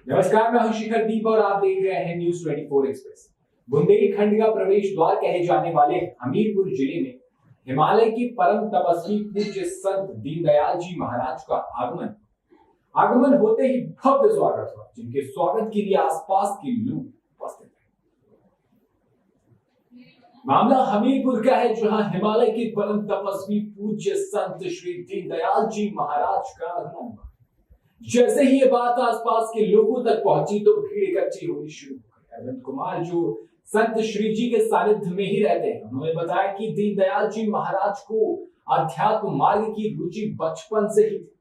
नमस्कार, मैं हूं शिखर दीप और आप देख रहे हैं न्यूज 24 एक्सप्रेस। बुंदेलखंड का प्रवेश द्वार कहे जाने वाले हमीरपुर जिले में हिमालय की परम तपस्वी पूज्य संत दीनदयाल जी महाराज का आगमन होते ही भव्य स्वागत हुआ, जिनके स्वागत के लिए आसपास के लोग उपस्थित थे। मामला हमीरपुर का है, जहां हिमालय के परम तपस्वी पूज्य संत श्री दीनदयाल जी महाराज का आगमन हुआ। जैसे ही ये बात आसपास के लोगों तक पहुंची तो भीड़ इकट्ठी होनी शुरू हो गई। अरविंद कुमार, जो संत श्री जी के सानिध्य में ही रहते हैं, उन्होंने बताया कि दीनदयाल जी महाराज को अध्यात्म मार्ग की रुचि बचपन से ही थी,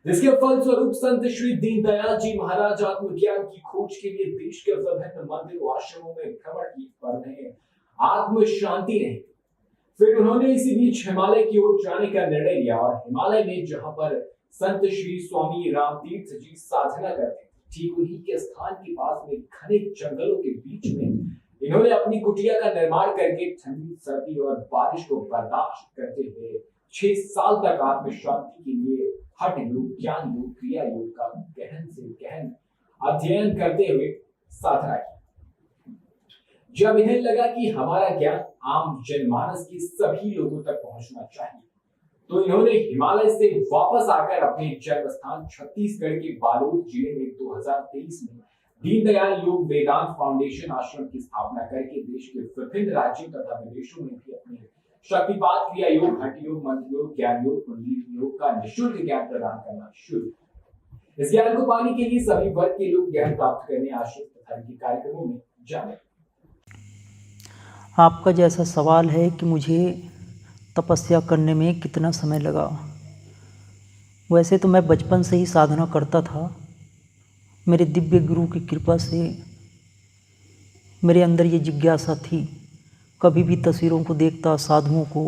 जिसके फलस्वरूप संत श्री दीनदयाल जी महाराज आत्मज्ञान की खोज के लिए देश के विभिन्न मंदिरों आश्रमों में भ्रमण की, पर उन्हें आत्म शांति नहीं। फिर उन्होंने इसी बीच हिमालय की ओर जाने का निर्णय लिया और हिमालय में जहां पर संत श्री स्वामी रामतीर्थ जी साधना करते थे, ठीक उन्हीं के स्थान के पास में घने जंगलों के बीच में इन्होंने अपनी कुटिया का निर्माण करके ठंडी, सर्दी और बारिश को बर्दाश्त करते हुए 6 साल तक आत्म शांति के लिए हठ योग, ज्ञान योग, क्रिया योग का गहन से गहन अध्ययन करते हुए साधना की। जब इन्हें लगा कि हमारा ज्ञान आम जनमानस के सभी लोगों तक पहुंचना चाहिए, तो इन्होंने हिमालय से वापस आकर अपने जन्म स्थान छत्तीसगढ़ के बालोद जिले में 2023 में दीनदयाल योग वेदांत फाउंडेशन आश्रम की स्थापना करके देश के विभिन्न राज्यों तथा विदेशों में भी अपने शक्तिपात, क्रिया योग, हठ योग, मंत्र योग, ज्ञान योग, कुंडली योग का निःशुल्क ज्ञान प्रदान करना शुरू। इस ज्ञान को पाने के लिए सभी वर्ग के लोग ज्ञान प्राप्त करने आश्रम तथा इनके कार्यक्रमों में जाने। आपका जैसा सवाल है कि मुझे तपस्या करने में कितना समय लगा, वैसे तो मैं बचपन से ही साधना करता था। मेरे दिव्य गुरु की कृपा से मेरे अंदर ये जिज्ञासा थी। कभी भी तस्वीरों को देखता, साधुओं को,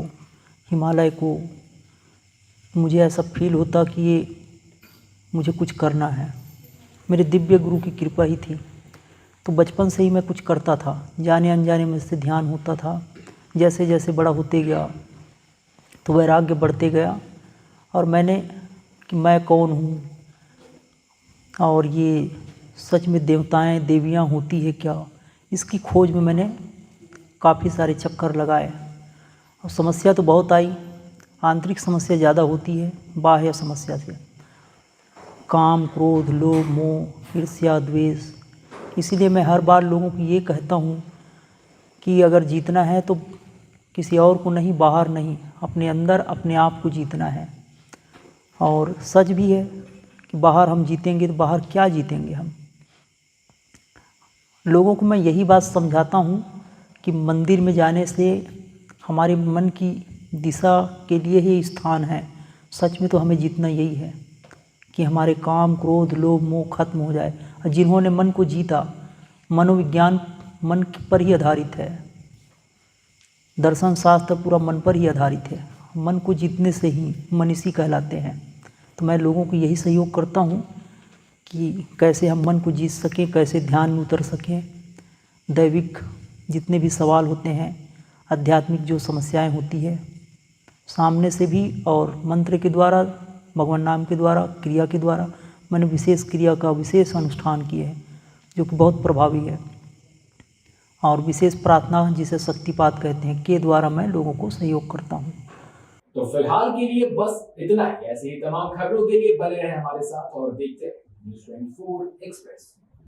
हिमालय को, मुझे ऐसा फील होता कि ये मुझे कुछ करना है। मेरे दिव्य गुरु की कृपा ही थी, तो बचपन से ही मैं कुछ करता था। जाने अनजाने में से ध्यान होता था। जैसे जैसे बड़ा होते गया तो वैराग्य बढ़ते गया और मैंने कि मैं कौन हूँ और ये सच में देवताएं देवियाँ होती है क्या, इसकी खोज में मैंने काफ़ी सारे चक्कर लगाए। और समस्या तो बहुत आई। आंतरिक समस्या ज़्यादा होती है बाह्य समस्या से। काम, क्रोध, लोभ, मोह, ईर्ष्या, द्वेष। इसीलिए मैं हर बार लोगों को ये कहता हूँ कि अगर जीतना है तो किसी और को नहीं, बाहर नहीं, अपने अंदर अपने आप को जीतना है। और सच भी है कि बाहर हम जीतेंगे तो बाहर क्या जीतेंगे हम। लोगों को मैं यही बात समझाता हूँ कि मंदिर में जाने से हमारे मन की दिशा के लिए ही स्थान है। सच में तो हमें जीतना यही है कि हमारे काम, क्रोध, लोभ, मोह खत्म हो जाए। और जिन्होंने मन को जीता, मनोविज्ञान मन पर ही आधारित है, दर्शन शास्त्र पूरा मन पर ही आधारित है। मन को जीतने से ही मनीषी कहलाते हैं। तो मैं लोगों को यही सहयोग करता हूँ कि कैसे हम मन को जीत सकें, कैसे ध्यान में उतर सकें। दैविक जितने भी सवाल होते हैं, आध्यात्मिक जो समस्याएं होती है, सामने से भी और मंत्र के द्वारा, भगवान नाम के द्वारा, क्रिया के द्वारा मैंने विशेष क्रिया का विशेष अनुष्ठान किए हैं जो कि बहुत प्रभावी है। और विशेष प्रार्थना, जिसे शक्तिपात कहते हैं, के द्वारा मैं लोगों को सहयोग करता हूँ। तो फिलहाल के लिए बस इतना ही। ऐसे ही तमाम खबरों के लिए बने रहे हमारे साथ और देखते रहे न्यूज 24 एक्सप्रेस।